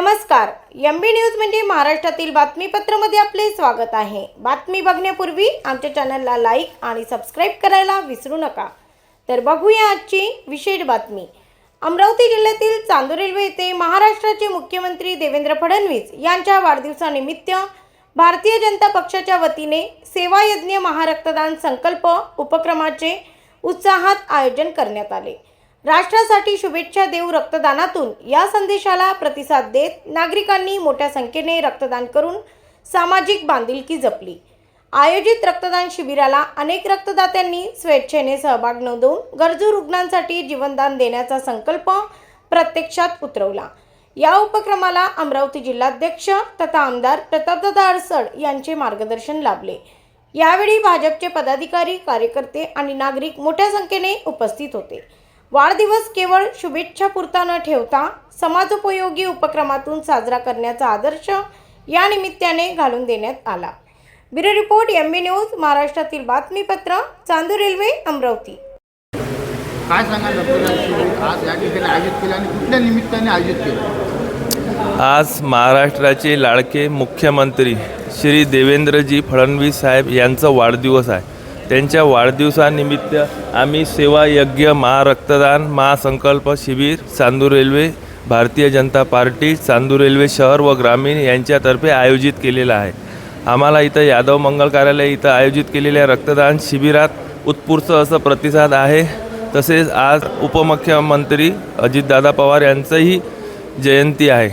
नमस्कार. MB news म्हणजे महाराष्ट्रातील बातमीपत्रामध्ये आपले स्वागत आहे. बातमी बघण्यापूर्वी आमच्या चॅनलला लाईक आणि सबस्क्राईब करायला विसरू नका. तर बघूया आजची विशेष बातमी. अमरावती जिल्ह्यातील चांदूर रेल्वे येथे महाराष्ट्राचे मुख्यमंत्री देवेंद्र फडणवीस यांच्या वाढदिवसानिमित्त भारतीय जनता पक्षाच्या वतीने सेवा यज्ञ महारक्तदान संकल्प उपक्रमाचे उत्साहात आयोजन करण्यात आले. राष्ट्रासाठी शुभेच्छा देऊ रक्तदानातून या संदेशाला प्रतिसाद देत नागरिकांनी मोठ्या संख्येने रक्तदान करून सामाजिक बांधिलकी जपली. आयोजित रक्तदान शिबिराला अनेक रक्तदात्यांनी स्वेच्छेने सहभाग नोंदवून गरजू रुग्णांसाठी जीवनदान देण्याचा संकल्प प्रत्यक्षात उतरवला. या उपक्रमाला अमरावती जिल्हाध्यक्ष तथा आमदार प्रतापदादा अडसड यांचे मार्गदर्शन लाभले. यावेळी भाजपचे पदाधिकारी, कार्यकर्ते आणि नागरिक मोठ्या संख्येने उपस्थित होते. वाढदिवस केवळ शुभेच्छापुरता न ठेवता समाजोपयोगी उपक्रमातून साजरा करण्याचा आदर्श या निमित्ताने घालून देण्यात आला. ब्युरो रिपोर्ट MB न्यूज, महाराष्ट्रातील बातमीपत्र, चांदूर रेल्वे, अमरावती. काय सांगाल आज या ठिकाणी आयोजित केलं आणि कुठल्या निमित्ताने आयोजित केलं? आज महाराष्ट्राचे लाडके मुख्यमंत्री श्री देवेंद्रजी फडणवीस साहेब यांचा वाढदिवस आहे. त्यांच्या वाढदिवसानिमित्त आम्ही सेवा यज्ञ महारक्तदान महासंकल्प शिबिर Chandur railway, Bharatiya Janata party, Chandur railway शहर व ग्रामीण यांच्यातर्फे आयोजित केलेला आहे. आम्हाला इथं यादव मंगल कार्यालय इथं आयोजित केलेल्या रक्तदान शिबिरात उत्स्फूर्त असं प्रतिसाद आहे. तसेच आज उपमुख्यमंत्री अजितदादा पवार यांचंही जयंती आहे.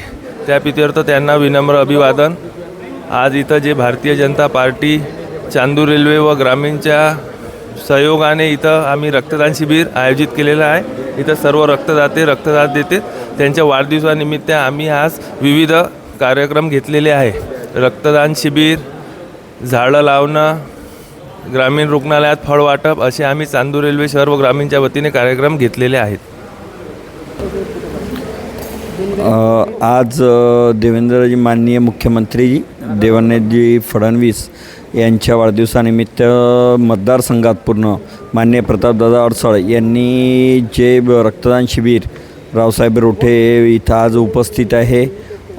त्या प्रीत्यर्थ त्यांना विनम्र अभिवादन. आज इथं जे भारतीय जनता पार्टी, चांदूर रेल्वे व ग्रामीणच्या सहयोगाने इथं आम्ही रक्तदान शिबिर आयोजित केलेलं आहे. इथं सर्व रक्तदाते रक्तदान देते. त्यांच्या वाढदिवसानिमित्त आम्ही आज विविध कार्यक्रम घेतलेले आहे. रक्तदान शिबिर, झाडं लावणं, ग्रामीण रुग्णालयात फळ वाटप असे आम्ही चांदूर रेल्वे शहर व ग्रामीणच्या वतीने कार्यक्रम घेतलेले आहेत. आज देवेंद्रजी माननीय मुख्यमंत्री देवेंद्रजी फडणवीस यांच्या वाढदिवसानिमित्त मतदारसंघात पूर्ण माननीय प्रतापदादा अडसड यांनी जे रक्तदान शिबिर रावसाहेब रोठे इथं आज उपस्थित आहे.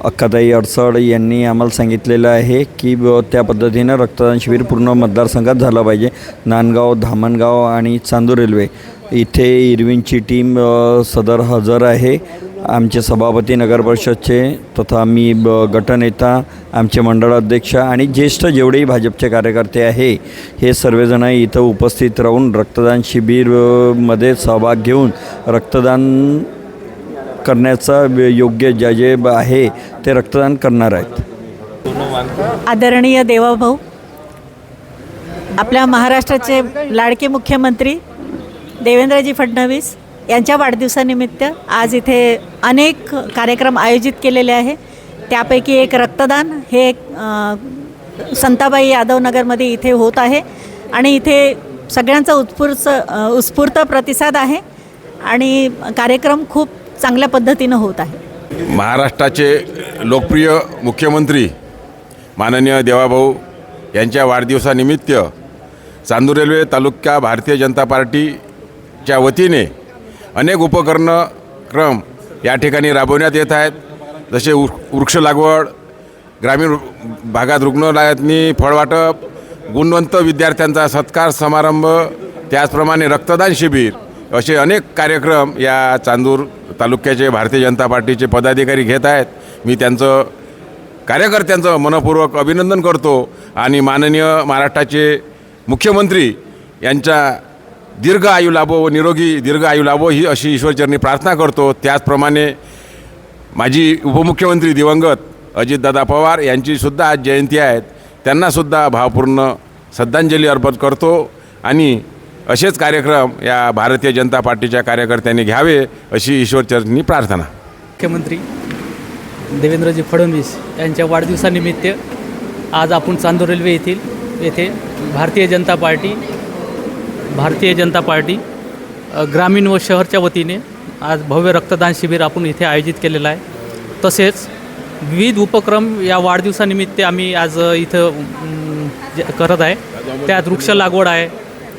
अक्काताई अडसड यांनी आम्हाला सांगितलेलं आहे की त्या पद्धतीनं रक्तदान शिबिर पूर्ण मतदारसंघात झालं पाहिजे. नांदगाव, धामणगाव आणि चांदूर रेल्वे इथे इरविनची टीम सदर हजर आहे. आमचे सभापती नगर परिषदचे तथा मी गटनेता, आमचे मंडळ अध्यक्ष आणि ज्येष्ठ जेवढेही भाजपचे कार्यकर्ते आहे हे सर्वजण इथं उपस्थित राहून रक्तदान शिबिरमध्ये सहभाग घेऊन रक्तदान करण्याचा योग्य जे आहे ते रक्तदान करणार आहेत. आदरणीय देवाभाऊ, आपल्या महाराष्ट्राचे लाडके मुख्यमंत्री देवेंद्रजी फडणवीस यांच्या वाढदिवसानिमित्त आज इथे अनेक कार्यक्रम आयोजित केलेले आहे. त्यापैकी एक रक्तदान हे एक संताबाई यादव नगरमध्ये इथे होत आहे आणि इथे सगळ्यांचा उत्स्फूर्त प्रतिसाद आहे आणि कार्यक्रम खूप चांगल्या पद्धतीनं होत आहे. महाराष्ट्राचे लोकप्रिय मुख्यमंत्री माननीय देवाभाऊ यांच्या वाढदिवसानिमित्त चांदूर रेल्वे तालुका भारतीय जनता पार्टीच्या वतीने अनेक उपक्रम या ठिकाणी राबवण्यात येत आहेत. जसे वृक्ष लागवड, ग्रामीण भागात रुग्णालयातनी फळवाटप, गुणवंत विद्यार्थ्यांचा सत्कार समारंभ, त्याचप्रमाणे रक्तदान शिबिर असे अनेक कार्यक्रम या चांदूर तालुक्याचे भारतीय जनता पार्टीचे पदाधिकारी घेत आहेत. मी त्यांचं कार्यकर्त्यांचं मनपूर्वक अभिनंदन करतो आणि माननीय महाराष्ट्राचे मुख्यमंत्री यांच्या दीर्घ आयु लाभो व निरोगी दीर्घ आयु लाभो ही अशी ईश्वरचरणी प्रार्थना करतो. त्याचप्रमाणे माजी उपमुख्यमंत्री दिवंगत अजितदादा पवार यांचीसुद्धा आज जयंती आहे. त्यांनासुद्धा भावपूर्ण श्रद्धांजली अर्पण करतो आणि असेच कार्यक्रम या भारतीय जनता पार्टीच्या कार्यकर्त्यांनी घ्यावे अशी ईश्वरचरणी प्रार्थना. मुख्यमंत्री देवेंद्रजी फडणवीस यांच्या वाढदिवसानिमित्त आज आपण चांदूर रेल्वे येथे भारतीय जनता पार्टी ग्रामीण व शहरच्या वतीने आज भव्य रक्तदान शिबिर आपण इथे आयोजित केलेलं आहे. तसेच विविध उपक्रम या वाढदिवसानिमित्त आम्ही आज इथं करत आहे. त्यात वृक्ष लागवड आहे,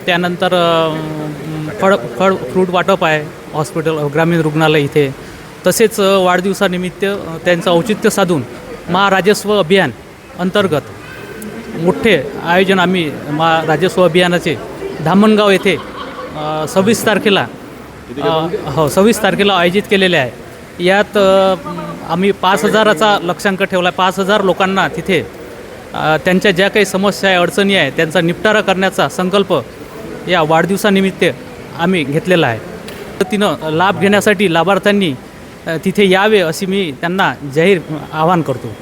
त्यानंतर फ्रूट वाटप आहे, हॉस्पिटल ग्रामीण रुग्णालय इथे तसेच वाढदिवसानिमित्त त्यांचं औचित्य साधून महाराजस्व अभियान अंतर्गत मोठे आयोजन आम्ही महाराजस्व अभियानाचे धामणगाव येथे 26 तारखेला 26 तारखेला आयोजित केलेले आहे. यात आम्ही 5,000चा लक्ष्यांक ठेवला आहे. 5,000 लोकांना तिथे त्यांच्या ज्या काही समस्या आहे, अडचणी आहे, त्यांचा निपटारा करण्याचा संकल्प या वाढदिवसानिमित्त आम्ही घेतलेला आहे. तिनं लाभ घेण्यासाठी लाभार्थ्यांनी तिथे यावे अशी मी त्यांना जाहीर आवाहन करतो.